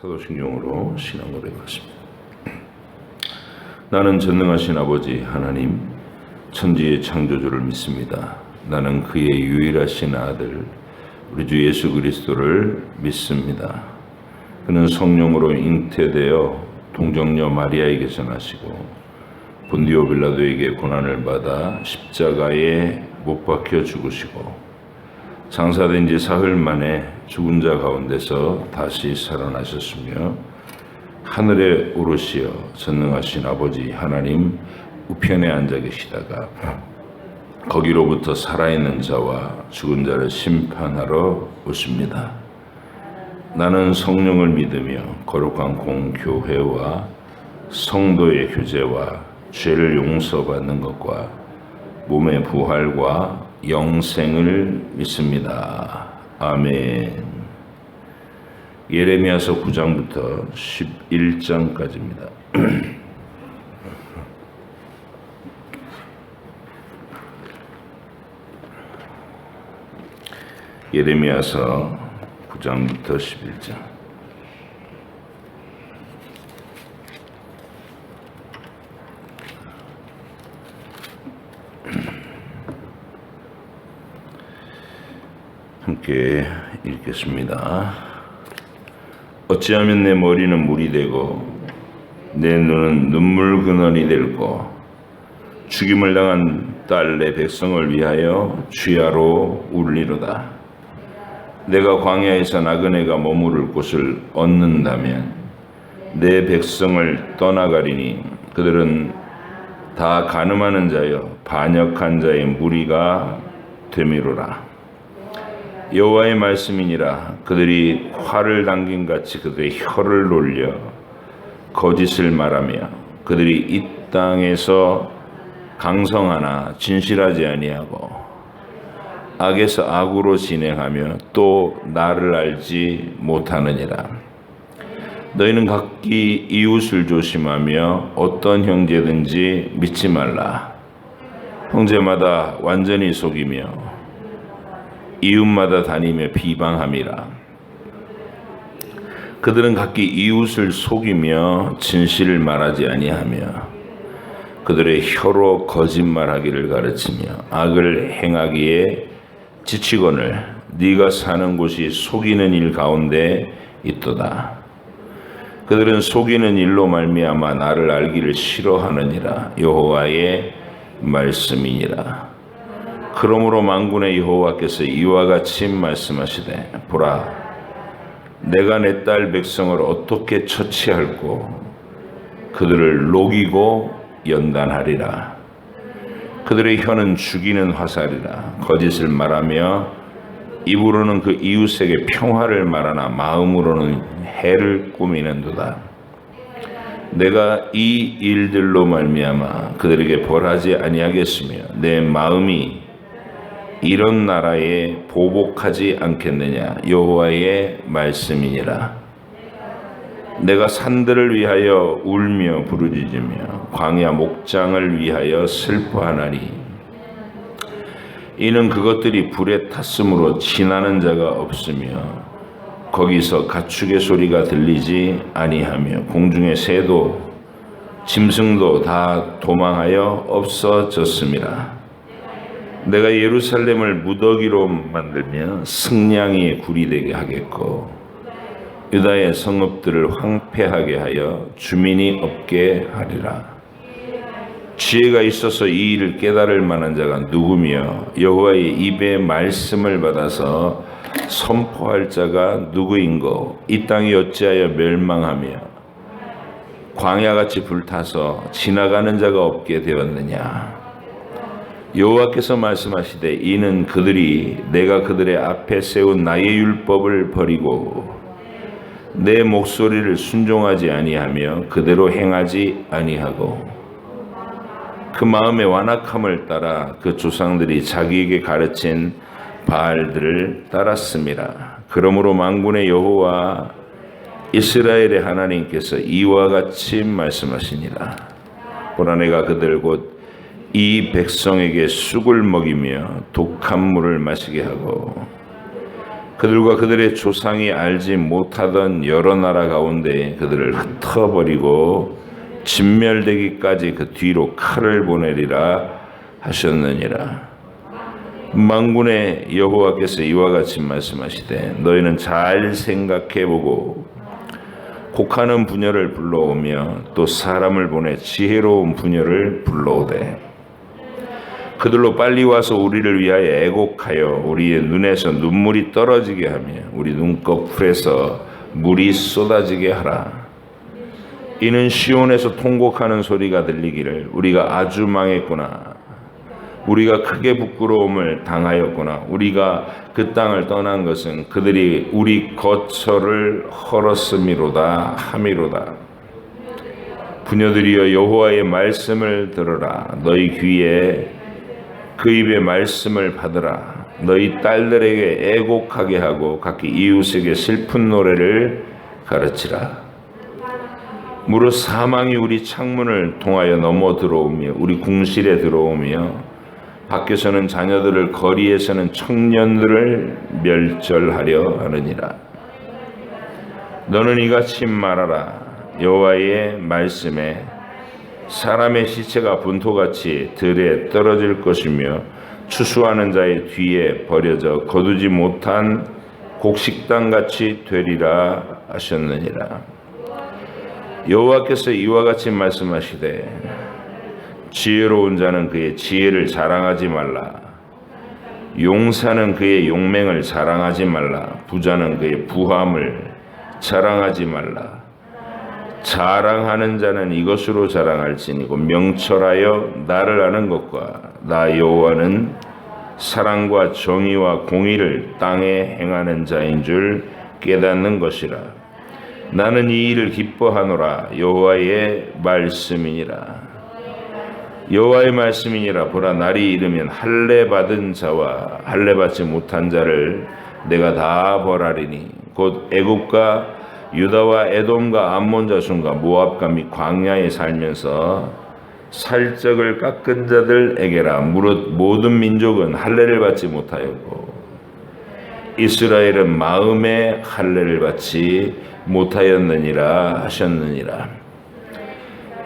사도신경으로 신앙 고백하십니다. 나는 전능하신 아버지 하나님 천지의 창조주를 믿습니다. 나는 그의 유일하신 아들 우리 주 예수 그리스도를 믿습니다. 그는 성령으로 잉태되어 동정녀 마리아에게서 나시고 본디오 빌라도에게 고난을 받아 십자가에 못 박혀 죽으시고 장사된 지 사흘 만에 죽은 자 가운데서 다시 살아나셨으며 하늘에 오르시어 전능하신 아버지 하나님 우편에 앉아 계시다가 거기로부터 살아있는 자와 죽은 자를 심판하러 오십니다. 나는 성령을 믿으며 거룩한 공교회와 성도의 교제와 죄를 용서받는 것과 몸의 부활과 영생을 믿습니다. 아멘. 예레미야서 9장부터 11장까지입니다. 예레미야서 9장부터 11장. 함께 읽겠습니다. 어찌하면 내 머리는 물이 되고 내 눈은 눈물 근원이 될고 죽임을 당한 딸 내 백성을 위하여 주야로 울리로다. 내가 광야에서 나그네가 머무를 곳을 얻는다면 내 백성을 떠나가리니 그들은 다 가늠하는 자여 반역한 자의 무리가 되미로라. 여호와의 말씀이니라. 그들이 활을 당긴 같이 그들의 혀를 놀려 거짓을 말하며 그들이 이 땅에서 강성하나 진실하지 아니하고 악에서 악으로 진행하며 또 나를 알지 못하느니라. 너희는 각기 이웃을 조심하며 어떤 형제든지 믿지 말라. 형제마다 완전히 속이며 이웃마다 다니며 비방함이라. 그들은 각기 이웃을 속이며 진실을 말하지 아니하며 그들의 혀로 거짓말하기를 가르치며 악을 행하기에 지치거늘 네가 사는 곳이 속이는 일 가운데 있도다. 그들은 속이는 일로 말미암아 나를 알기를 싫어하느니라. 여호와의 말씀이니라. 그러므로 만군의 여호와께서 이와 같이 말씀하시되 보라, 내가 내 딸 백성을 어떻게 처치할꼬 그들을 녹이고 연단하리라. 그들의 혀는 죽이는 화살이라. 거짓을 말하며 입으로는 그 이웃에게 평화를 말하나 마음으로는 해를 꾸미는도다. 내가 이 일들로 말미암아 그들에게 벌하지 아니하겠으며 내 마음이 이런 나라에 보복하지 않겠느냐. 여호와의 말씀이니라. 내가 산들을 위하여 울며 부르짖으며 광야 목장을 위하여 슬퍼하나니 이는 그것들이 불에 탔으므로 지나는 자가 없으며 거기서 가축의 소리가 들리지 아니하며 공중의 새도 짐승도 다 도망하여 없어졌음이라. 내가 예루살렘을 무더기로 만들며 승냥이의 굴이 되게 하겠고 유다의 성읍들을 황폐하게 하여 주민이 없게 하리라. 지혜가 있어서 이 일을 깨달을 만한 자가 누구며 여호와의 입의 말씀을 받아서 선포할 자가 누구인고. 이 땅이 어찌하여 멸망하며 광야같이 불타서 지나가는 자가 없게 되었느냐. 여호와께서 말씀하시되 이는 그들이 내가 그들의 앞에 세운 나의 율법을 버리고 내 목소리를 순종하지 아니하며 그대로 행하지 아니하고 그 마음의 완악함을 따라 그 조상들이 자기에게 가르친 바알들을 따랐음이라. 그러므로 만군의 여호와 이스라엘의 하나님께서 이와 같이 말씀하시니라. 보라, 내가 그들 곧 이 백성에게 쑥을 먹이며 독한 물을 마시게 하고 그들과 그들의 조상이 알지 못하던 여러 나라 가운데 그들을 흩어버리고 진멸되기까지 그 뒤로 칼을 보내리라 하셨느니라. 만군의 여호와께서 이와 같이 말씀하시되 너희는 잘 생각해보고 곡하는 부녀를 불러오며 또 사람을 보내 지혜로운 부녀를 불러오되 그들로 빨리 와서 우리를 위하여 애곡하여 우리의 눈에서 눈물이 떨어지게 하며 우리 눈꺼풀에서 물이 쏟아지게 하라. 이는 시온에서 통곡하는 소리가 들리기를 우리가 아주 망했구나. 우리가 크게 부끄러움을 당하였구나. 우리가 그 땅을 떠난 것은 그들이 우리 거처를 헐었음이로다 함이로다. 부녀들이여 여호와의 말씀을 들으라. 너희 귀에 그 입의 말씀을 받으라. 너희 딸들에게 애곡하게 하고 각기 이웃에게 슬픈 노래를 가르치라. 무릇 사망이 우리 창문을 통하여 넘어 들어오며 우리 궁실에 들어오며 밖에서는 자녀들을 거리에서는 청년들을 멸절하려 하느니라. 너는 이같이 말하라. 여호와의 말씀에 사람의 시체가 분토같이 들에 떨어질 것이며 추수하는 자의 뒤에 버려져 거두지 못한 곡식당같이 되리라 하셨느니라. 여호와께서 이와 같이 말씀하시되 지혜로운 자는 그의 지혜를 자랑하지 말라. 용사는 그의 용맹을 자랑하지 말라. 부자는 그의 부함을 자랑하지 말라. 자랑하는 자는 이것으로 자랑할지니고 명철하여 나를 아는 것과 나 여호와는 사랑과 정의와 공의를 땅에 행하는 자인 줄 깨닫는 것이라. 나는 이 일을 기뻐하노라. 여호와의 말씀이니라. 여호와의 말씀이니라. 보라, 날이 이르면 할례 받은 자와 할례 받지 못한 자를 내가 다 벌하리니 곧 애굽과 유다와 에돔과 암몬 자손과 모압과 및 광야에 살면서 살적을 깎은 자들에게라. 무릇 모든 민족은 할례를 받지 못하였고 이스라엘은 마음에 할례를 받지 못하였느니라 하셨느니라.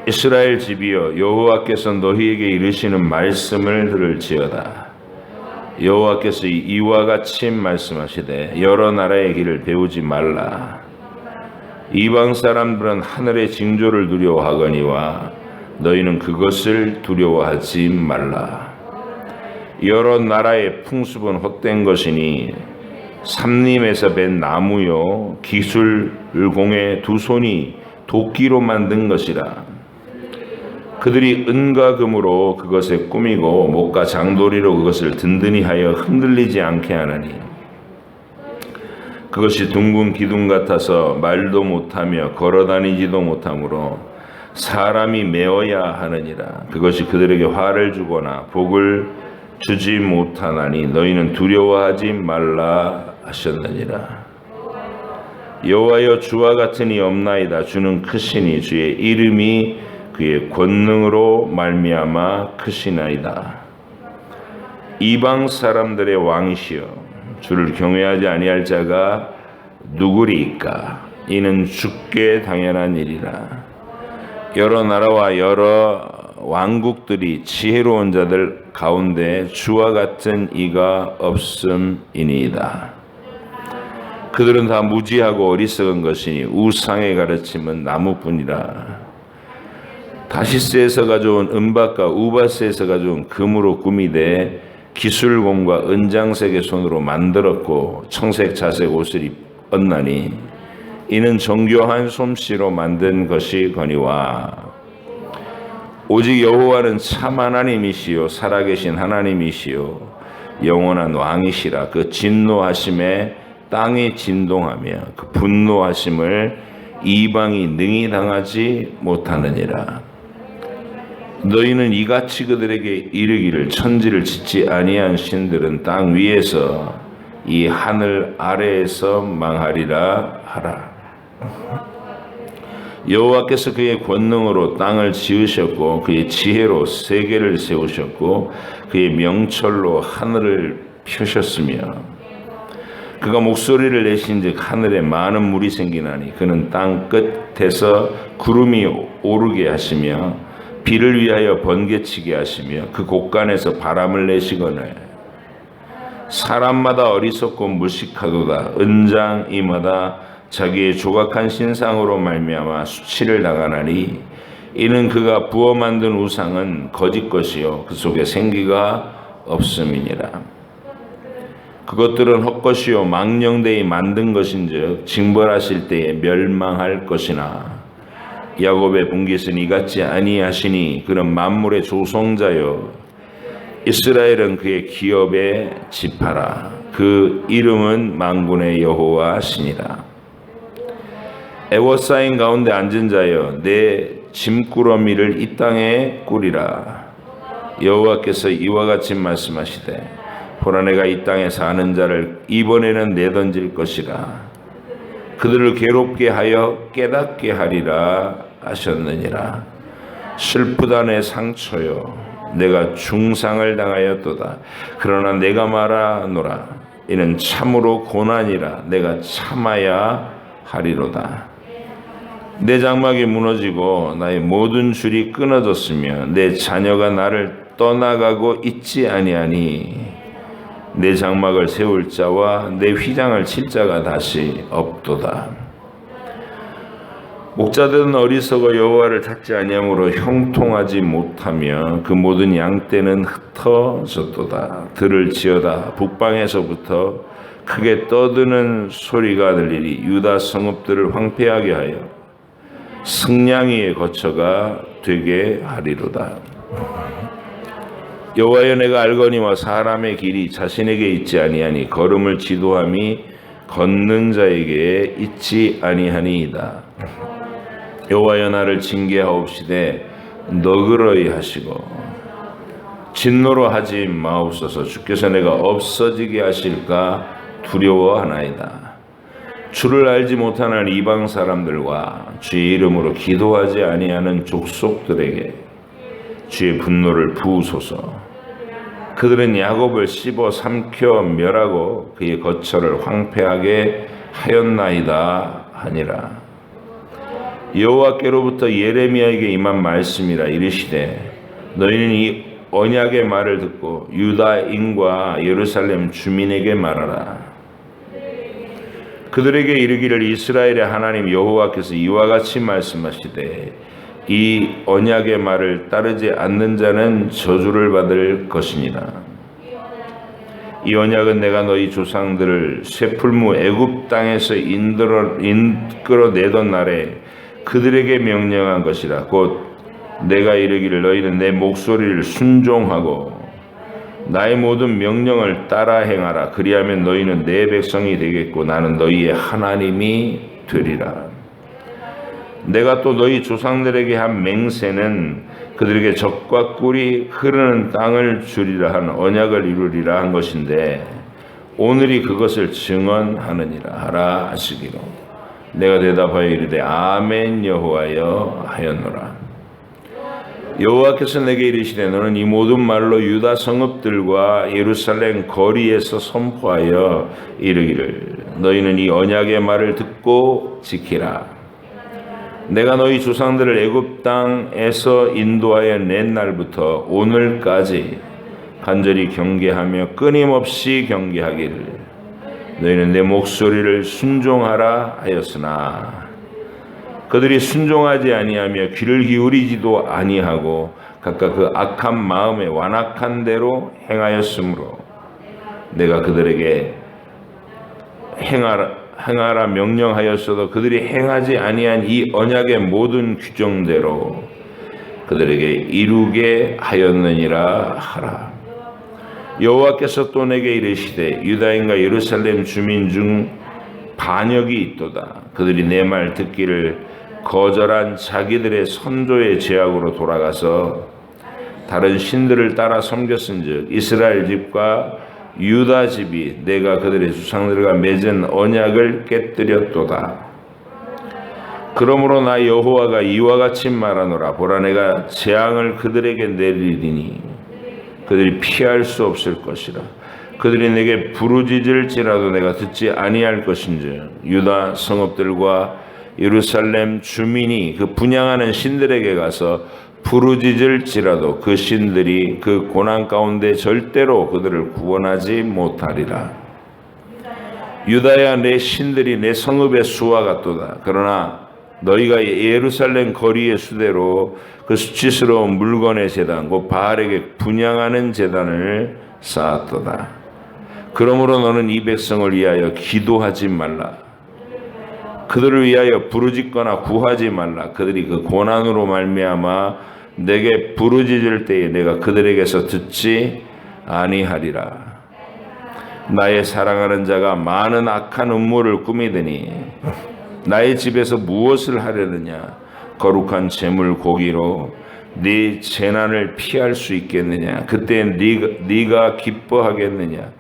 이스라엘 집이여, 여호와께서 너희에게 이르시는 말씀을 들을지어다. 여호와께서 이와 같이 말씀하시되 여러 나라의 길을 배우지 말라. 이방 사람들은 하늘의 징조를 두려워하거니와 너희는 그것을 두려워하지 말라. 여러 나라의 풍습은 헛된 것이니 삼림에서 벤 나무요 기술공의 두 손이 도끼로 만든 것이라. 그들이 은과 금으로 그것에 꾸미고 목과 장도리로 그것을 든든히 하여 흔들리지 않게 하나니 그것이 둥근 기둥 같아서 말도 못하며 걸어다니지도 못하므로 사람이 메어야 하느니라. 그것이 그들에게 화를 주거나 복을 주지 못하나니 너희는 두려워하지 말라 하셨느니라. 여호와여, 주와 같은 이 없나이다. 주는 크시니 주의 이름이 그의 권능으로 말미암아 크시나이다. 이방 사람들의 왕이시여, 주를 경외하지 아니할 자가 누구리이까? 이는 주께 당연한 일이라. 여러 나라와 여러 왕국들이 지혜로운 자들 가운데 주와 같은 이가 없음이니이다. 그들은 다 무지하고 어리석은 것이니 우상의 가르침은 나무뿐이라. 다시스에서 가져온 은박과 우바스에서 가져온 금으로 꾸미되 기술공과 은장색의 손으로 만들었고 청색 자색 옷을 입었나니 이는 정교한 솜씨로 만든 것이거니와 오직 여호와는 참 하나님이시요 살아계신 하나님이시요 영원한 왕이시라. 그 진노하심에 땅이 진동하며 그 분노하심을 이방이 능히 당하지 못하느니라. 너희는 이같이 그들에게 이르기를 천지를 짓지 아니한 신들은 땅 위에서 이 하늘 아래에서 망하리라 하라. 여호와께서 그의 권능으로 땅을 지으셨고 그의 지혜로 세계를 세우셨고 그의 명철로 하늘을 펴셨으며 그가 목소리를 내신즉 하늘에 많은 물이 생기나니 그는 땅 끝에서 구름이 오르게 하시며 비를 위하여 번개치게 하시며 그 곳간에서 바람을 내시거늘 사람마다 어리석고 무식하도다. 은장이마다 자기의 조각한 신상으로 말미암아 수치를 당하나니 이는 그가 부어 만든 우상은 거짓 것이요 그 속에 생기가 없음이니라. 그것들은 헛것이요 망령되이 만든 것인즉 징벌하실 때에 멸망할 것이나 야곱의 분깃은 이같지 아니하시니 그는 만물의 조성자요 이스라엘은 그의 기업의 지파라. 그 이름은 만군의 여호와시니라. 애워싸인 가운데 앉은 자여 내 짐꾸러미를 이 땅에 꾸리라. 여호와께서 이와 같이 말씀하시되 보라 내가 이 땅에 사는 자를 이번에는 내던질 것이라. 그들을 괴롭게 하여 깨닫게 하리라 하셨느니라. 슬프다 내 상처요 내가 중상을 당하였도다. 그러나 내가 말하노라 이는 참으로 고난이라. 내가 참아야 하리로다. 내 장막이 무너지고 나의 모든 줄이 끊어졌으며 내 자녀가 나를 떠나가고 있지 아니하니 내 장막을 세울 자와 내 휘장을 칠 자가 다시 없도다. 목자들은 어리석어 여호와를 찾지 아니하므로 형통하지 못하며 그 모든 양떼는 흩어졌도다. 들을 지어다 북방에서부터 크게 떠드는 소리가 들리리. 유다 성읍들을 황폐하게 하여 승냥이의 거처가 되게 하리로다. 여호와여 내가 알거니와 사람의 길이 자신에게 있지 아니하니 걸음을 지도함이 걷는 자에게 있지 아니하니이다. 여호와여 나를 징계하옵시되 너그러이 하시고 진노로 하지 마옵소서. 주께서 내가 없어지게 하실까 두려워하나이다. 주를 알지 못하는 이방 사람들과 주의 이름으로 기도하지 아니하는 족속들에게 주의 분노를 부으소서. 그들은 야곱을 씹어 삼켜 멸하고 그의 거처를 황폐하게 하였나이다 하니라. 여호와께로부터 예레미야에게 임한 말씀이라. 이르시되 너희는 이 언약의 말을 듣고 유다인과 예루살렘 주민에게 말하라. 그들에게 이르기를 이스라엘의 하나님 여호와께서 이와 같이 말씀하시되 이 언약의 말을 따르지 않는 자는 저주를 받을 것이니라. 이 언약은 내가 너희 조상들을 쇠풀무 애굽 땅에서 이끌어내던 날에 그들에게 명령한 것이라. 곧 내가 이르기를 너희는 내 목소리를 순종하고 나의 모든 명령을 따라 행하라. 그리하면 너희는 내 백성이 되겠고 나는 너희의 하나님이 되리라. 내가 또 너희 조상들에게 한 맹세는 그들에게 젖과 꿀이 흐르는 땅을 주리라 한 언약을 이루리라 한 것인데 오늘이 그것을 증언하느니라 하라 하시기로 내가 대답하여 이르되 아멘 여호와여 하였노라. 여호와께서 내게 이르시되 너는 이 모든 말로 유다 성읍들과 예루살렘 거리에서 선포하여 이르기를 너희는 이 언약의 말을 듣고 지키라. 내가 너희 조상들을 애굽 땅에서 인도하여 낸 날부터 오늘까지 간절히 경계하며 끊임없이 경계하기를 너희는 내 목소리를 순종하라 하였으나 그들이 순종하지 아니하며 귀를 기울이지도 아니하고 각각 그 악한 마음에 완악한 대로 행하였으므로 내가 그들에게 행하라 명령하였어도 그들이 행하지 아니한 이 언약의 모든 규정대로 그들에게 이루게 하였느니라 하라. 여호와께서 또 내게 이르시되 유다인과 예루살렘 주민 중 반역이 있도다. 그들이 내 말 듣기를 거절한 자기들의 선조의 죄악으로 돌아가서 다른 신들을 따라 섬겼은즉 이스라엘 집과 유다 집이 내가 그들의 조상들과 맺은 언약을 깨뜨렸도다. 그러므로 나 여호와가 이와 같이 말하노라. 보라 내가 재앙을 그들에게 내리리니 그들이 피할 수 없을 것이라. 그들이 내게 부르짖을지라도 내가 듣지 아니할 것인즉 유다 성읍들과 예루살렘 주민이 그 분향하는 신들에게 가서 부르짖을지라도 그 신들이 그 고난 가운데 절대로 그들을 구원하지 못하리라. 유다야, 내 신들이 내 성읍의 수와 같도다. 그러나 너희가 예루살렘 거리의 수대로 그 수치스러운 물건의 제단 곧 바알에게 분향하는 제단을 쌓았도다. 그러므로 너는 이 백성을 위하여 기도하지 말라. 그들을 위하여 부르짖거나 구하지 말라. 그들이 그 고난으로 말미암아 내게 부르짖을 때에 내가 그들에게서 듣지 아니하리라. 나의 사랑하는 자가 많은 악한 음모를 꾸미더니 나의 집에서 무엇을 하려느냐? 거룩한 제물 고기로 네 재난을 피할 수 있겠느냐? 그때 네가 기뻐하겠느냐?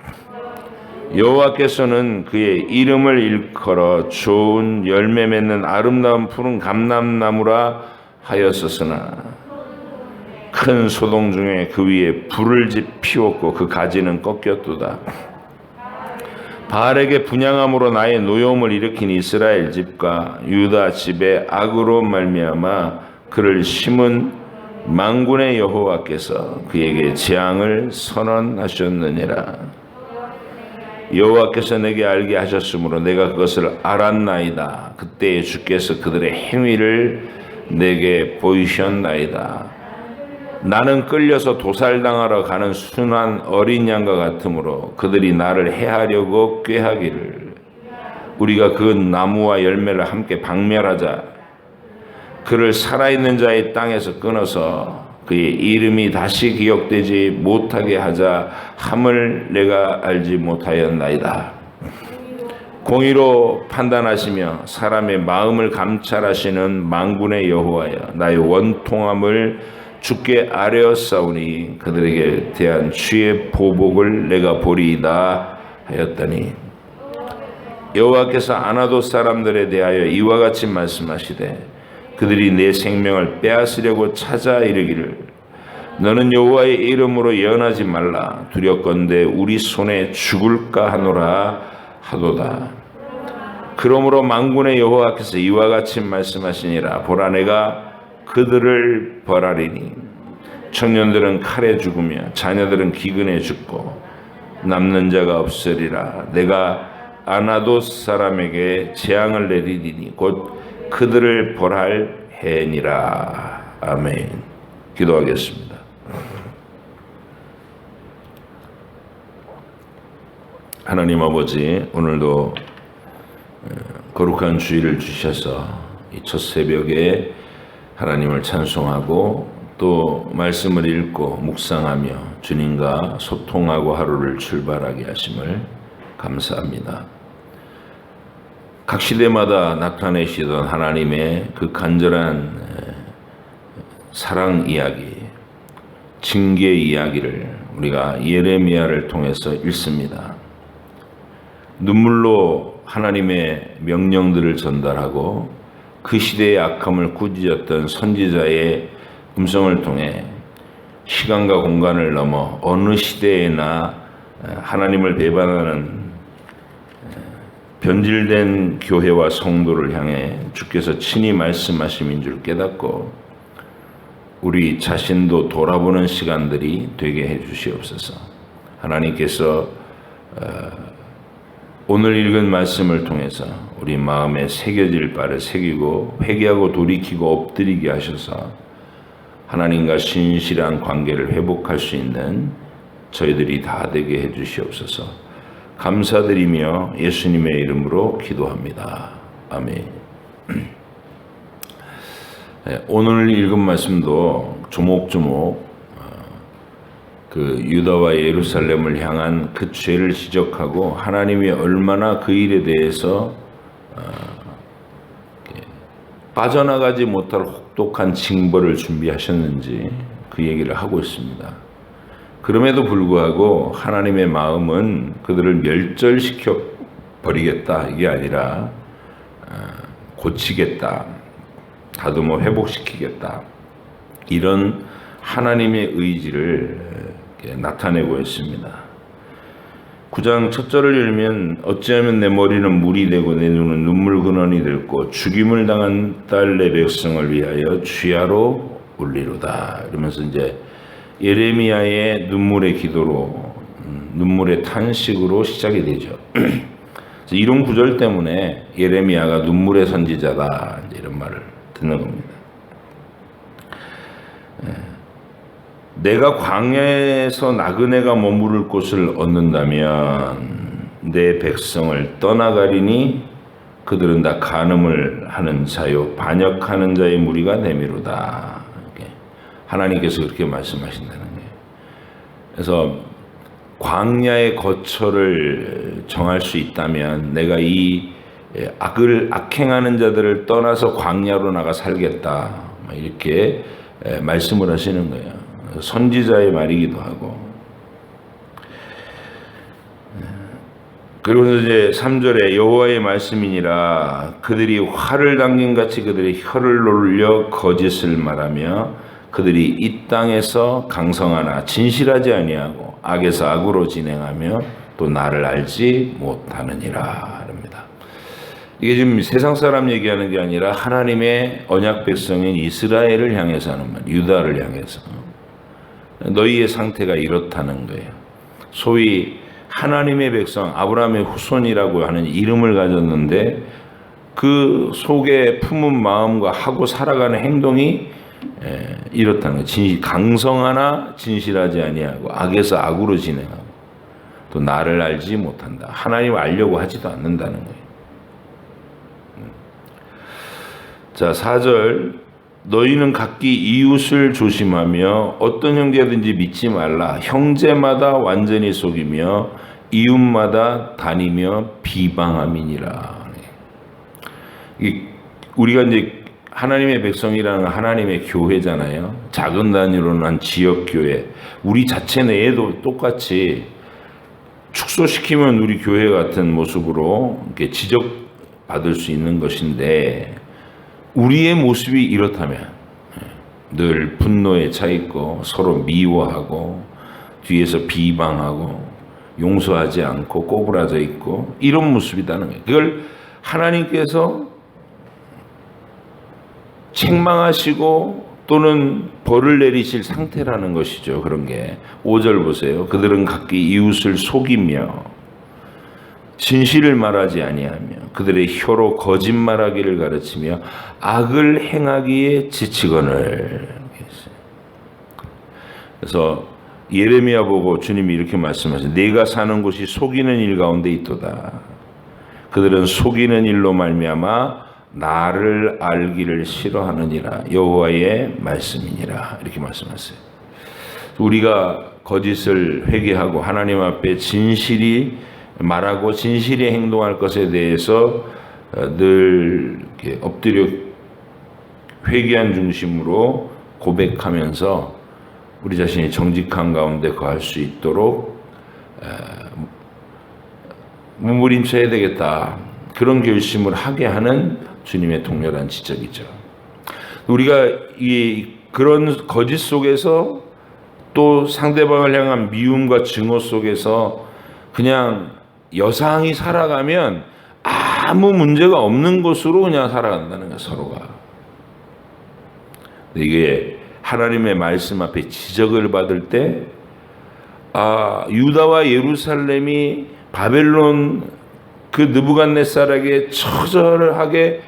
여호와께서는 그의 이름을 일컬어 좋은 열매 맺는 아름다운 푸른 감람나무라 하였었으나 큰 소동 중에 그 위에 불을 피웠고 그 가지는 꺾였도다. 바알에게 분향함으로 나의 노여움을 일으킨 이스라엘 집과 유다 집의 악으로 말미암아 그를 심은 만군의 여호와께서 그에게 재앙을 선언하셨느니라. 여호와께서 내게 알게 하셨으므로 내가 그것을 알았나이다. 그때에 주께서 그들의 행위를 내게 보이셨나이다. 나는 끌려서 도살당하러 가는 순한 어린 양과 같으므로 그들이 나를 해하려고 꾀하기를 우리가 그 나무와 열매를 함께 박멸하자. 그를 살아있는 자의 땅에서 끊어서 그의 이름이 다시 기억되지 못하게 하자 함을 내가 알지 못하였나이다. 공의로 판단하시며 사람의 마음을 감찰하시는 만군의 여호와여, 나의 원통함을 주께 아뢰었사오니 그들에게 대한 주의 보복을 내가 보리이다 하였더니 여호와께서 아나돗 사람들에 대하여 이와 같이 말씀하시되 그들이 내 생명을 빼앗으려고 찾아 이르기를 너는 여호와의 이름으로 예언하지 말라. 두렵건대 우리 손에 죽을까 하노라 하도다. 그러므로 만군의 여호와께서 이와 같이 말씀하시니라. 보라, 내가 그들을 벌하리니 청년들은 칼에 죽으며 자녀들은 기근에 죽고 남는 자가 없으리라. 내가 아나돗 사람에게 재앙을 내리리니 곧 그들을 벌할 해니라. 아멘. 기도하겠습니다. 하나님 아버지, 오늘도 거룩한 주일을 주셔서 이 첫 새벽에 하나님을 찬송하고 또 말씀을 읽고 묵상하며 주님과 소통하고 하루를 출발하게 하심을 감사합니다. 각 시대마다 나타내시던 하나님의 그 간절한 사랑 이야기, 징계 이야기를 우리가 예레미야를 통해서 읽습니다. 눈물로 하나님의 명령들을 전달하고 그 시대의 악함을 꾸짖었던 선지자의 음성을 통해 시간과 공간을 넘어 어느 시대에나 하나님을 배반하는 변질된 교회와 성도를 향해 주께서 친히 말씀하심인 줄 깨닫고 우리 자신도 돌아보는 시간들이 되게 해 주시옵소서. 하나님께서 오늘 읽은 말씀을 통해서 우리 마음에 새겨질 바를 새기고 회개하고 돌이키고 엎드리게 하셔서 하나님과 신실한 관계를 회복할 수 있는 저희들이 다 되게 해 주시옵소서. 감사드리며 예수님의 이름으로 기도합니다. 아멘. 오늘 읽은 말씀도 조목조목 그 유다와 예루살렘을 향한 그 죄를 지적하고 하나님이 얼마나 그 일에 대해서 빠져나가지 못할 혹독한 징벌을 준비하셨는지 그 얘기를 하고 있습니다. 그럼에도 불구하고 하나님의 마음은 그들을 멸절시켜 버리겠다 이게 아니라 고치겠다, 다듬어 회복시키겠다, 이런 하나님의 의지를 나타내고 있습니다. 9장 첫 절을 읽으면 어찌하면 내 머리는 물이 되고 내 눈은 눈물 근원이 될고 죽임을 당한 딸 내 백성을 위하여 주야로 울리로다. 이러면서 이제 예레미야의 눈물의 기도로 눈물의 탄식으로 시작이 되죠. 이런 구절 때문에 예레미야가 눈물의 선지자다 이런 말을 듣는 겁니다. 내가 광야에서 나그네가 머무를 곳을 얻는다면 내 백성을 떠나가리니 그들은 다 간음을 하는 자요 반역하는 자의 무리가 내미로다. 하나님께서 그렇게 말씀하신다는 거예요. 그래서 광야의 거처를 정할 수 있다면 내가 이 악행하는 자들을 떠나서 광야로 나가 살겠다 이렇게 말씀을 하시는 거예요. 선지자의 말이기도 하고. 그리고 이제 3절에 여호와의 말씀이니라 그들이 활을 당긴 같이 그들의 혀를 놀려 거짓을 말하며 그들이 이 땅에서 강성하나 진실하지 아니하고 악에서 악으로 진행하며 또 나를 알지 못하느니라 합니다. 이게 지금 세상 사람 얘기하는 게 아니라 하나님의 언약 백성인 이스라엘을 향해서 하는 말, 유다를 향해서 너희의 상태가 이렇다는 거예요. 소위 하나님의 백성 아브라함의 후손이라고 하는 이름을 가졌는데 그 속에 품은 마음과 하고 살아가는 행동이 이렇다는 거예요. 강성하나 진실하지 아니하고 악에서 악으로 진행하고 또 나를 알지 못한다. 하나님을 알려고 하지도 않는다는 거예요. 자, 4절 너희는 각기 이웃을 조심하며 어떤 형제든지 믿지 말라. 형제마다 완전히 속이며 이웃마다 다니며 비방함이니라. 우리가 이제 하나님의 백성이라는 하나님의 교회잖아요. 작은 단위로는 한 지역교회. 우리 자체 내에도 똑같이 축소시키면 우리 교회 같은 모습으로 이렇게 지적받을 수 있는 것인데 우리의 모습이 이렇다면 늘 분노에 차 있고 서로 미워하고 뒤에서 비방하고 용서하지 않고 꼬부라져 있고 이런 모습이라는 거예요. 그걸 하나님께서 책망하시고 또는 벌을 내리실 상태라는 것이죠. 그런 게 5절 보세요. 그들은 각기 이웃을 속이며 진실을 말하지 아니하며 그들의 혀로 거짓말하기를 가르치며 악을 행하기에 지치거늘. 그래서 예레미야 보고 주님이 이렇게 말씀하세요. 내가 사는 곳이 속이는 일 가운데 있도다. 그들은 속이는 일로 말미암아 나를 알기를 싫어하느니라. 여호와의 말씀이니라. 이렇게 말씀하세요. 우리가 거짓을 회개하고 하나님 앞에 진실이 말하고 진실히 행동할 것에 대해서 늘 이렇게 엎드려 회개한 중심으로 고백하면서 우리 자신이 정직한 가운데 거할 수 있도록 몸부림쳐야 되겠다. 그런 결심을 하게 하는 주님의 통렬한 지적이죠. 우리가 그런 거짓 속에서 또 상대방을 향한 미움과 증오 속에서 그냥 여상히 살아가면 아무 문제가 없는 것으로 그냥 살아간다는 거예요, 서로가. 이게 하나님의 말씀 앞에 지적을 받을 때, 유다와 예루살렘이 바벨론 그 느부갓네살에게 처절하게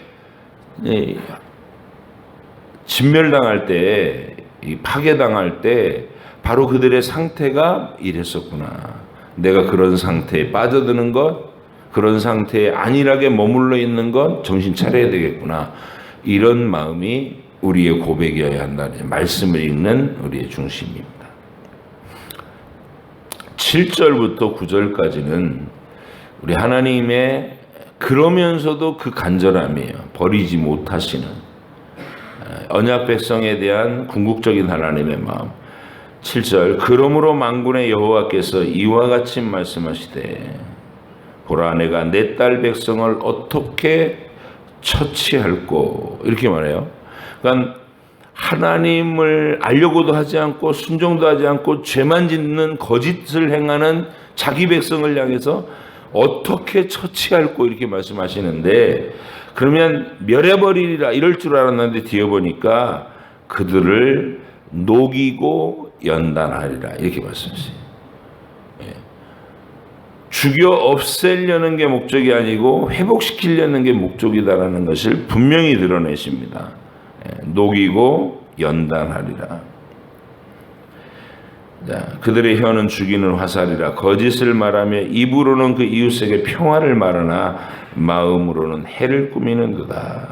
진멸당할 때, 파괴당할 때, 바로 그들의 상태가 이랬었구나. 내가 그런 상태에 빠져드는 것, 그런 상태에 안일하게 머물러 있는 것 정신 차려야 되겠구나. 이런 마음이 우리의 고백이어야 한다는 말씀을 읽는 우리의 중심입니다. 7절부터 9절까지는 우리 하나님의 그러면서도 그 간절함이에요. 버리지 못하시는 언약 백성에 대한 궁극적인 하나님의 마음. 7절 그러므로 만군의 여호와께서 이와 같이 말씀하시되 보라 내가 내 딸 백성을 어떻게 처치할꼬 이렇게 말해요. 그러니까 하나님을 알려고도 하지 않고 순종도 하지 않고 죄만 짓는 거짓을 행하는 자기 백성을 향해서 어떻게 처치할꼬 이렇게 말씀하시는데, 그러면 멸해버리리라 이럴 줄 알았는데 뒤에 보니까 그들을 녹이고 연단하리라 이렇게 말씀하세요. 죽여 없애려는 게 목적이 아니고 회복시키려는 게 목적이다라는 것을 분명히 드러내십니다. 녹이고 연단하리라. 자, 그들의 혀는 죽이는 화살이라. 거짓을 말하며 입으로는 그 이웃에게 평화를 말하나 마음으로는 해를 꾸미는도다.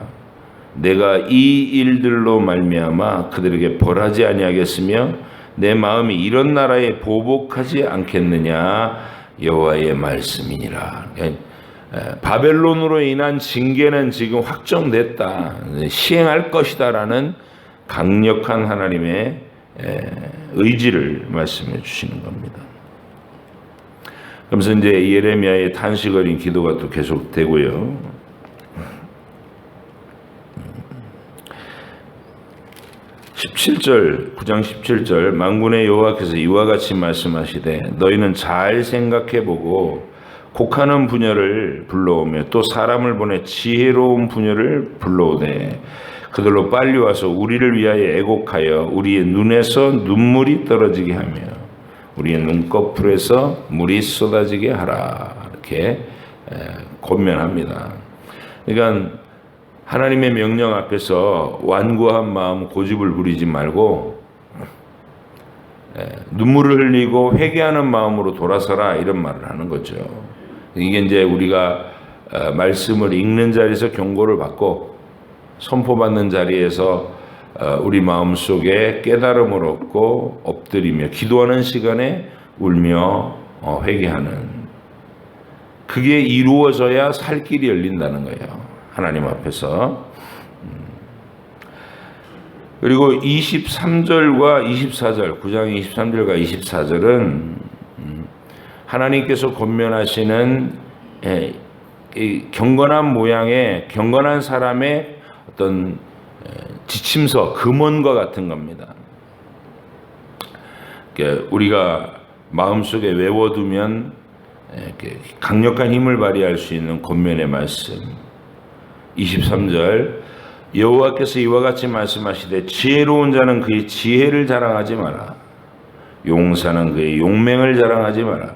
내가 이 일들로 말미암아 그들에게 벌하지 아니하겠으며 내 마음이 이런 나라에 보복하지 않겠느냐. 여호와의 말씀이니라. 바벨론으로 인한 징계는 지금 확정됐다. 시행할 것이다라는 강력한 하나님의 의지를 말씀해 주시는 겁니다. 그러면서 이제 예레미야의 탄식 어린 기도가 또 계속되고요. 17절, 9장 17절, 만군의 여호와께서 이와 같이 말씀하시되 너희는 잘 생각해보고 곡하는 부녀를 불러오며 또 사람을 보내 지혜로운 부녀를 불러오되 그들로 빨리 와서 우리를 위하여 애곡하여 우리의 눈에서 눈물이 떨어지게 하며 우리의 눈꺼풀에서 물이 쏟아지게 하라. 이렇게 권면합니다. 그러니까 하나님의 명령 앞에서 완고한 마음 고집을 부리지 말고 눈물을 흘리고 회개하는 마음으로 돌아서라 이런 말을 하는 거죠. 이게 이제 우리가 말씀을 읽는 자리에서 경고를 받고 선포받는 자리에서 우리 마음속에 깨달음을 얻고 엎드리며 기도하는 시간에 울며 회개하는, 그게 이루어져야 살 길이 열린다는 거예요. 하나님 앞에서. 그리고 23절과 24절, 9장 23절과 24절은 하나님께서 권면하시는 경건한 모양의 경건한 사람의 어떤 지침서, 금언과 같은 겁니다. 우리가 마음속에 외워두면 강력한 힘을 발휘할 수 있는 권면의 말씀. 23절, 여호와께서 이와 같이 말씀하시되 지혜로운 자는 그의 지혜를 자랑하지 마라. 용사는 그의 용맹을 자랑하지 마라.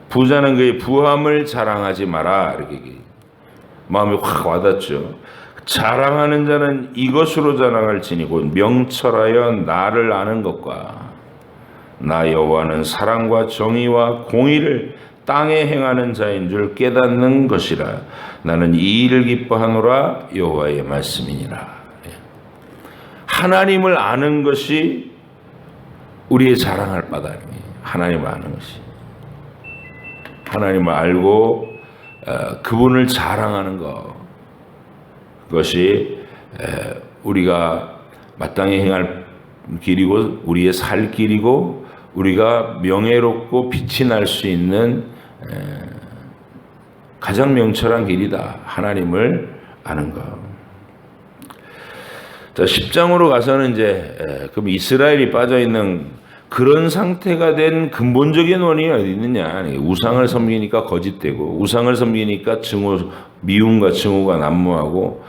부자는 그의 부함을 자랑하지 마라. 이렇게 마음이 확 와닿죠. 자랑하는 자는 이것으로 자랑할지니 곧 명철하여 나를 아는 것과 나 여호와는 사랑과 정의와 공의를 땅에 행하는 자인 줄 깨닫는 것이라. 나는 이 일을 기뻐하노라. 여호와의 말씀이니라. 하나님을 아는 것이 우리의 자랑할 바다. 하나님을 아는 것이, 하나님을 알고 그분을 자랑하는 것, 그것이 우리가 마땅히 행할 길이고 우리의 살 길이고 우리가 명예롭고 빛이 날 수 있는 가장 명철한 길이다. 하나님을 아는 것. 자, 10장으로 가서는 이제 그럼 이스라엘이 빠져 있는 그런 상태가 된 근본적인 원인이 어디 있느냐? 우상을 섬기니까 거짓되고, 우상을 섬기니까 미움과 증오가 난무하고,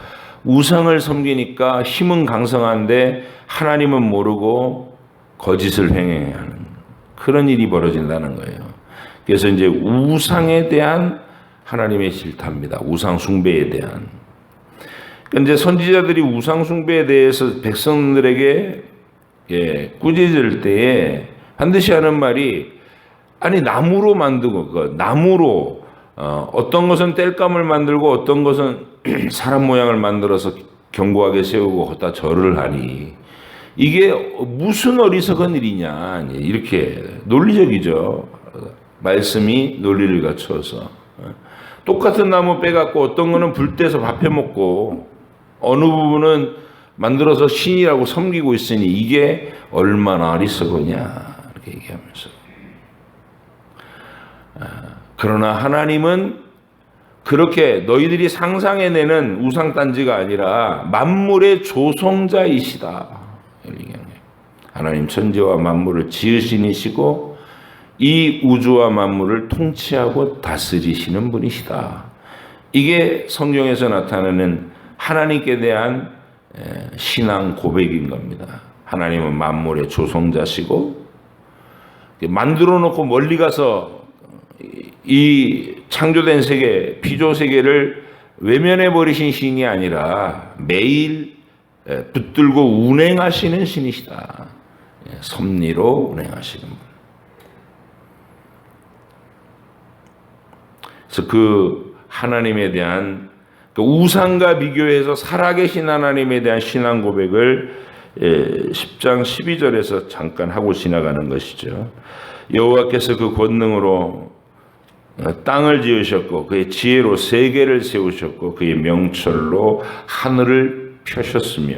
우상을 섬기니까 힘은 강성한데 하나님은 모르고 거짓을 행해야 하는 그런 일이 벌어진다는 거예요. 그래서 이제 우상에 대한 하나님의 질타입니다. 우상 숭배에 대한. 그러니까 이제 선지자들이 우상 숭배에 대해서 백성들에게 꾸짖을 때에 반드시 하는 말이, 아니 나무로 만들고, 나무로 어떤 것은 땔감을 만들고 어떤 것은 사람 모양을 만들어서 견고하게 세우고 거기다 절을 하니 이게 무슨 어리석은 일이냐, 이렇게 논리적이죠. 말씀이 논리를 갖춰서 똑같은 나무 빼갖고 어떤 거는 불 떼서 밥해 먹고 어느 부분은 만들어서 신이라고 섬기고 있으니 이게 얼마나 어리석으냐 이렇게 얘기하면서, 그러나 하나님은 그렇게 너희들이 상상해내는 우상단지가 아니라 만물의 조성자이시다. 하나님 천지와 만물을 지으신 이시고 이 우주와 만물을 통치하고 다스리시는 분이시다. 이게 성경에서 나타나는 하나님께 대한 신앙 고백인 겁니다. 하나님은 만물의 조성자시고 만들어 놓고 멀리 가서 이 창조된 세계, 피조 세계를 외면해 버리신 신이 아니라 매일 붙들고 운행하시는 신이시다. 섭리로 운행하시는 분. 그래서 그 하나님에 대한 그 우상과 비교해서 살아계신 하나님에 대한 신앙 고백을 10장 12절에서 잠깐 하고 지나가는 것이죠. 여호와께서 그 권능으로 땅을 지으셨고 그의 지혜로 세계를 세우셨고 그의 명철로 하늘을 펴셨으며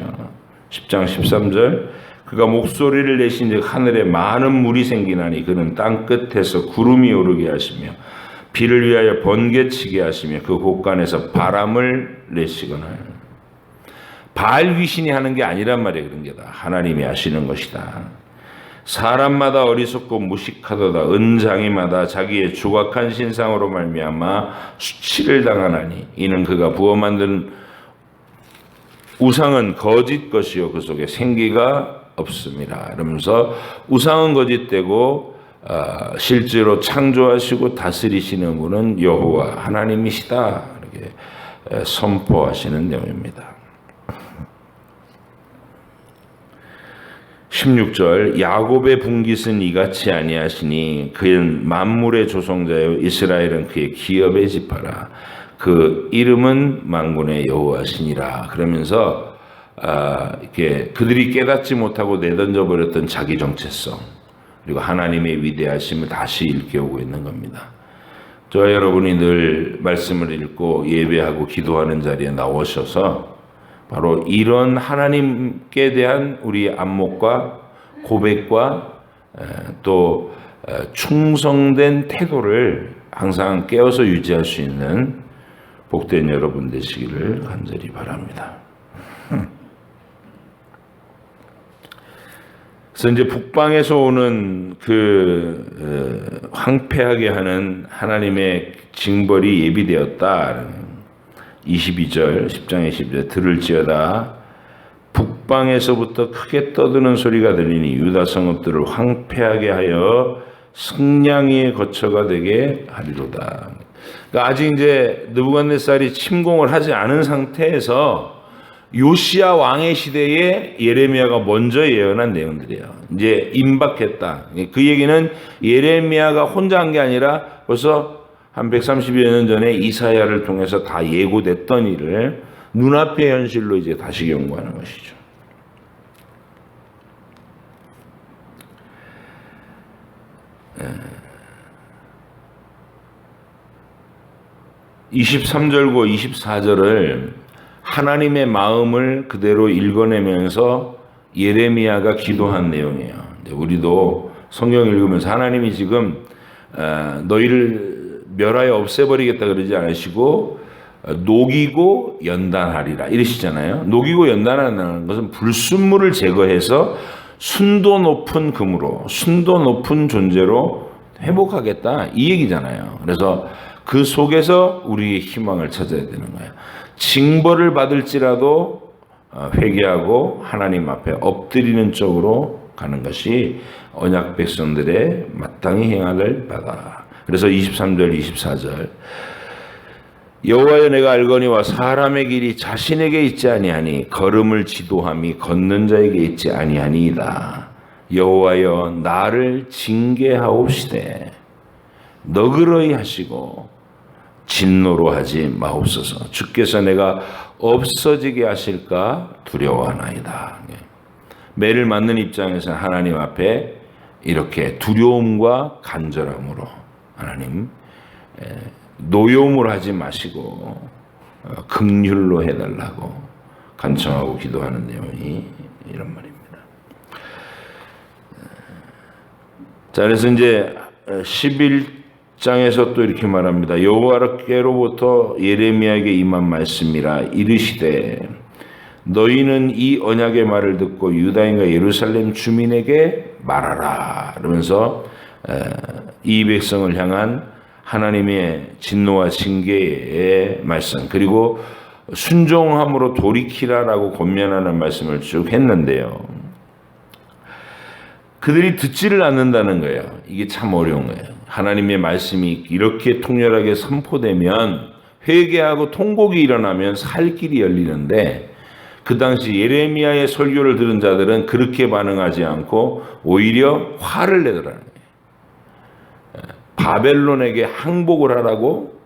10장 13절 그가 목소리를 내신즉 하늘에 많은 물이 생기나니 그는 땅 끝에서 구름이 오르게 하시며 비를 위하여 번개치게 하시며 그 곳간에서 바람을 내시거나 바알 귀신이 하는 게 아니란 말이에요. 그런 게 다 하나님이 하시는 것이다. 사람마다 어리석고 무식하도다. 은장이마다 자기의 조각한 신상으로 말미암아 수치를 당하나니 이는 그가 부어 만든 우상은 거짓 것이요 그 속에 생기가 없습니다. 그러면서 우상은 거짓되고 실제로 창조하시고 다스리시는 분은 여호와 하나님이시다. 이렇게 선포하시는 내용입니다. 16절 야곱의 분깃은 이같이 아니하시니 그는 만물의 조성자요 이스라엘은 그의 기업의 지파라. 그 이름은 만군의 여호와시니라. 그러면서 이렇게 그들이 깨닫지 못하고 내던져 버렸던 자기 정체성 그리고 하나님의 위대하심을 다시 일깨우고 있는 겁니다. 저와 여러분이 늘 말씀을 읽고 예배하고 기도하는 자리에 나오셔서 바로 이런 하나님께 대한 우리 안목과 고백과 또 충성된 태도를 항상 깨어서 유지할 수 있는 복된 여러분 되시기를 간절히 바랍니다. 그래서 이제 북방에서 오는 그 황폐하게 하는 하나님의 징벌이 예비되었다. 22절 10장 20절 들을지어다 북방에서부터 크게 떠드는 소리가 들리니 유다 성읍들을 황폐하게 하여 승냥이의 거처가 되게 하리로다. 그러니까 아직 이제 느부갓네살이 침공을 하지 않은 상태에서 요시야 왕의 시대에 예레미야가 먼저 예언한 내용들이에요. 이제 임박했다. 그 얘기는 예레미야가 혼자 한 게 아니라 벌써 한 130여 년 전에 이사야를 통해서 다 예고됐던 일을 눈앞의 현실로 이제 다시 경고하는 것이죠. 예. 23절과 24절을 하나님의 마음을 그대로 읽어내면서 예레미야가 기도한 내용이에요. 우리도 성경 읽으면서 하나님이 지금 너희를 멸하여 없애버리겠다 그러지 않으시고 녹이고 연단하리라 이러시잖아요. 녹이고 연단하는 것은 불순물을 제거해서 순도 높은 금으로 순도 높은 존재로 회복하겠다 이 얘기잖아요. 그래서 그 속에서 우리의 희망을 찾아야 되는 거예요. 징벌을 받을지라도 회개하고 하나님 앞에 엎드리는 쪽으로 가는 것이 언약 백성들의 마땅히 행할 바다. 그래서 23절 24절 여호와여 내가 알거니와 사람의 길이 자신에게 있지 아니하니 걸음을 지도함이 걷는 자에게 있지 아니하니이다. 여호와여 나를 징계하옵시되 너그러이 하시고 진노로 하지 마옵소서. 주께서 내가 없어지게 하실까 두려워하나이다. 매를 맞는 입장에서 하나님 앞에 이렇게 두려움과 간절함으로 하나님 노여움을 하지 마시고 긍휼로 해달라고 간청하고 기도하는 내용이 이런 말입니다. 자, 그래서 이제 11장에서 또 이렇게 말합니다. 여호와께로부터 예레미야에게 임한 말씀이라 이르시되 너희는 이 언약의 말을 듣고 유다인과 예루살렘 주민에게 말하라. 그러면서 이 백성을 향한 하나님의 진노와 징계의 말씀, 그리고 순종함으로 돌이키라라고 권면하는 말씀을 쭉 했는데요. 그들이 듣지를 않는다는 거예요. 이게 참 어려운 거예요. 하나님의 말씀이 이렇게 통렬하게 선포되면, 회개하고 통곡이 일어나면 살 길이 열리는데, 그 당시 예레미야의 설교를 들은 자들은 그렇게 반응하지 않고 오히려 화를 내더라는 거예요. 바벨론에게 항복을 하라고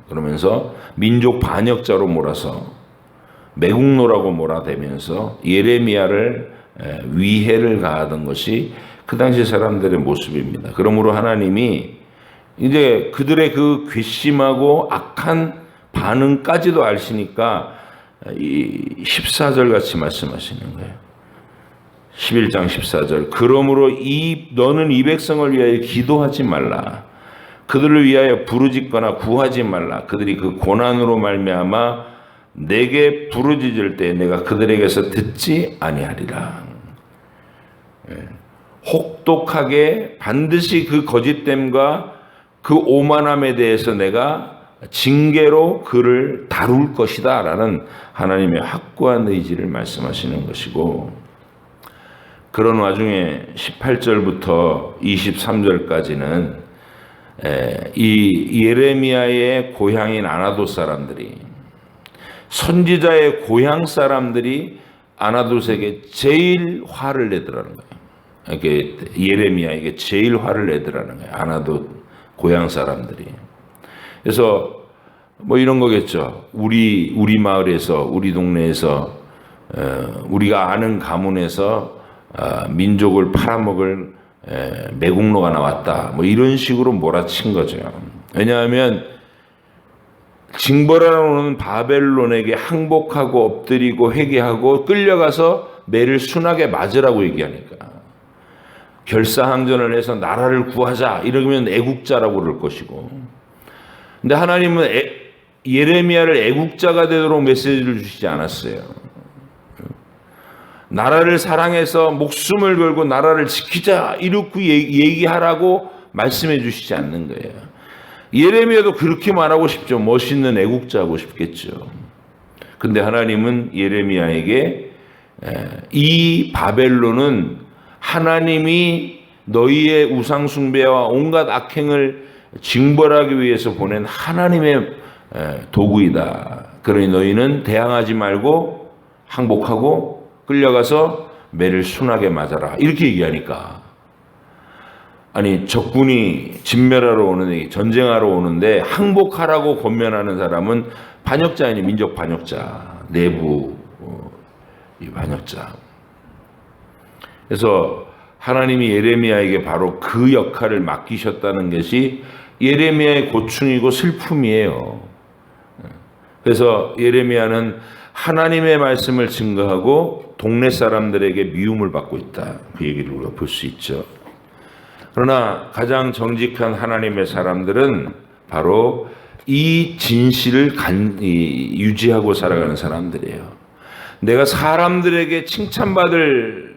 그러면서 민족 반역자로 몰아서 매국노라고 몰아대면서 예레미야를 위해를 가하던 것이 그 당시 사람들의 모습입니다. 그러므로 하나님이 이제 그들의 그 괘씸하고 악한 반응까지도 아시니까 이 14절 같이 말씀하시는 거예요. 11장 14절. 그러므로 너는 이 백성을 위하여 기도하지 말라. 그들을 위하여 부르짖거나 구하지 말라. 그들이 그 고난으로 말미암아 내게 부르짖을 때 내가 그들에게서 듣지 아니하리라. 혹독하게 반드시 그 거짓됨과 그 오만함에 대해서 내가 징계로 그를 다룰 것이다 라는 하나님의 확고한 의지를 말씀하시는 것이고, 그런 와중에 18절부터 23절까지는 이 예레미야의 고향인 아나돗 사람들이, 선지자의 고향 사람들이 아나돗에게 제일 화를 내더라는 거예요. 이게 예레미야에게 제일 화를 내더라는 거예요. 아나돗 고향 사람들이. 그래서 뭐 이런 거겠죠. 우리 마을에서, 우리 동네에서, 우리가 아는 가문에서 민족을 팔아먹을 매국노가 나왔다. 뭐 이런 식으로 몰아친 거죠. 왜냐하면 징벌하러 오는 바벨론에게 항복하고 엎드리고 회개하고 끌려가서 매를 순하게 맞으라고 얘기하니까, 결사항전을 해서 나라를 구하자 이러면 애국자라고 그럴 것이고, 근데 하나님은 예레미야를 애국자가 되도록 메시지를 주시지 않았어요. 나라를 사랑해서 목숨을 걸고 나라를 지키자 이렇게 얘기하라고 말씀해 주시지 않는 거예요. 예레미야도 그렇게 말하고 싶죠. 멋있는 애국자 하고 싶겠죠. 근데 하나님은 예레미야에게 이 바벨론은 하나님이 너희의 우상 숭배와 온갖 악행을 징벌하기 위해서 보낸 하나님의 도구이다. 그러니 너희는 대항하지 말고 항복하고 끌려가서 매를 순하게 맞아라. 이렇게 얘기하니까, 아니 적군이 진멸하러 오는데, 전쟁하러 오는데 항복하라고 권면하는 사람은 반역자이니, 민족 반역자, 내부 반역자. 그래서 하나님이 예레미야에게 바로 그 역할을 맡기셨다는 것이 예레미야의 고충이고 슬픔이에요. 그래서 예레미야는 하나님의 말씀을 증거하고 동네 사람들에게 미움을 받고 있다. 그 얘기를 우리가 볼 수 있죠. 그러나 가장 정직한 하나님의 사람들은 바로 이 진실을 유지하고 살아가는 사람들이에요. 내가 사람들에게 칭찬받을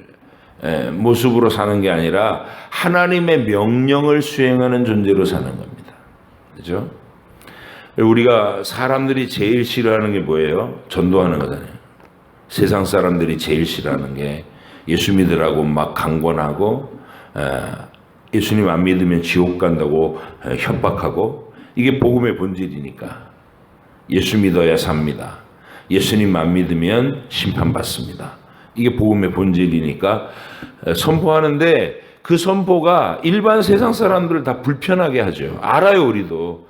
모습으로 사는 게 아니라 하나님의 명령을 수행하는 존재로 사는 겁니다. 그렇죠? 우리가 사람들이 제일 싫어하는 게 뭐예요? 전도하는 거잖아요. 세상 사람들이 제일 싫어하는 게 예수 믿으라고 막 강권하고, 예수님 안 믿으면 지옥 간다고 협박하고, 이게 복음의 본질이니까. 예수 믿어야 삽니다. 예수님 안 믿으면 심판받습니다. 이게 복음의 본질이니까 선포하는데, 그 선포가 일반 세상 사람들을 다 불편하게 하죠. 알아요, 우리도.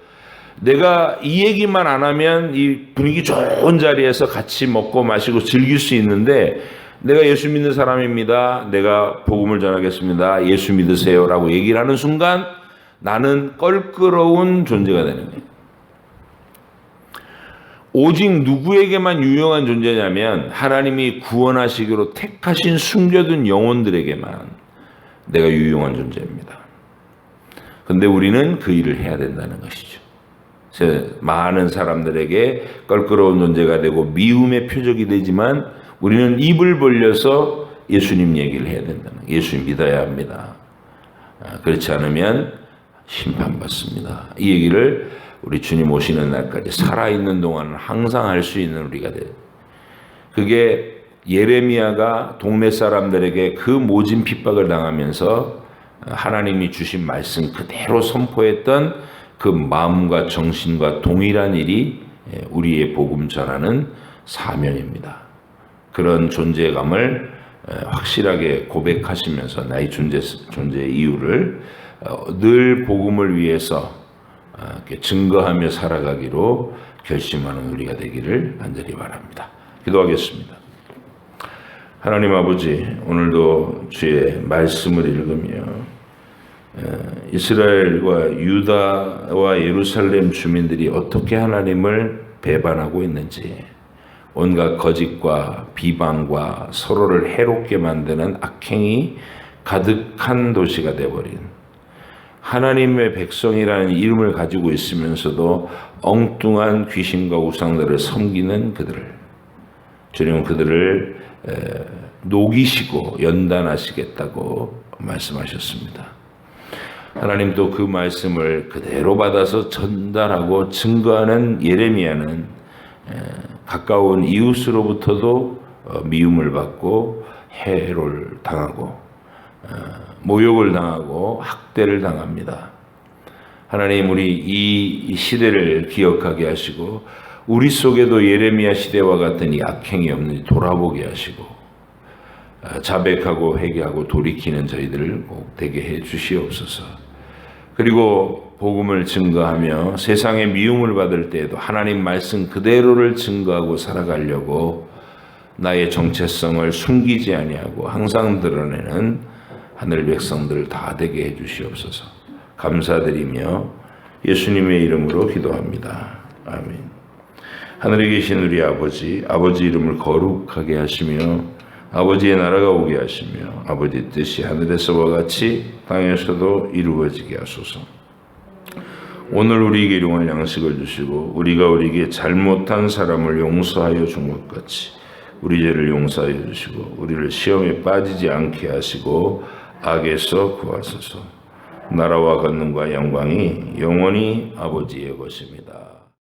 내가 이 얘기만 안 하면 이 분위기 좋은 자리에서 같이 먹고 마시고 즐길 수 있는데, 내가 예수 믿는 사람입니다. 내가 복음을 전하겠습니다. 예수 믿으세요라고 얘기를 하는 순간 나는 껄끄러운 존재가 되는 거예요. 오직 누구에게만 유용한 존재냐면 하나님이 구원하시기로 택하신 숨겨둔 영혼들에게만 내가 유용한 존재입니다. 그런데 우리는 그 일을 해야 된다는 것이죠. 많은 사람들에게 껄끄러운 존재가 되고 미움의 표적이 되지만 우리는 입을 벌려서 예수님 얘기를 해야 된다는 거예요. 예수 믿어야 합니다. 그렇지 않으면 심판받습니다. 이 얘기를 우리 주님 오시는 날까지 살아있는 동안은 항상 할 수 있는 우리가 돼요. 그게 예레미야가 동네 사람들에게 그 모진 핍박을 당하면서 하나님이 주신 말씀 그대로 선포했던 그 마음과 정신과 동일한 일이 우리의 복음 전하는 사명입니다. 그런 존재감을 확실하게 고백하시면서 나의 존재의 이유를 늘 복음을 위해서 증거하며 살아가기로 결심하는 우리가 되기를 간절히 바랍니다. 기도하겠습니다. 하나님 아버지, 오늘도 주의 말씀을 읽으며 이스라엘과 유다와 예루살렘 주민들이 어떻게 하나님을 배반하고 있는지, 온갖 거짓과 비방과 서로를 해롭게 만드는 악행이 가득한 도시가 되어버린 하나님의 백성이라는 이름을 가지고 있으면서도 엉뚱한 귀신과 우상들을 섬기는 그들을, 주님은 그들을 녹이시고 연단하시겠다고 말씀하셨습니다. 하나님도 그 말씀을 그대로 받아서 전달하고 증거하는 예레미야는 가까운 이웃으로부터도 미움을 받고 해를 당하고 모욕을 당하고 학대를 당합니다. 하나님, 우리 이 시대를 기억하게 하시고 우리 속에도 예레미야 시대와 같은 이 악행이 없는지 돌아보게 하시고 자백하고 회개하고 돌이키는 저희들을 꼭 되게 해 주시옵소서. 그리고 복음을 증거하며 세상에 미움을 받을 때에도 하나님 말씀 그대로를 증거하고 살아가려고 나의 정체성을 숨기지 아니하고 항상 드러내는 하늘 백성들 다 되게 해 주시옵소서. 감사드리며 예수님의 이름으로 기도합니다. 아멘. 하늘에 계신 우리 아버지, 아버지 이름을 거룩하게 하시며 아버지의 나라가 오게 하시며 아버지 뜻이 하늘에서와 같이 땅에서도 이루어지게 하소서. 오늘 우리에게 일용할 양식을 주시고 우리가 우리에게 잘못한 사람을 용서하여 준 것 같이 우리 죄를 용서하여 주시고 우리를 시험에 빠지지 않게 하시고 악에서 구하소서. 나라와 권능과 영광이 영원히 아버지의 것입니다.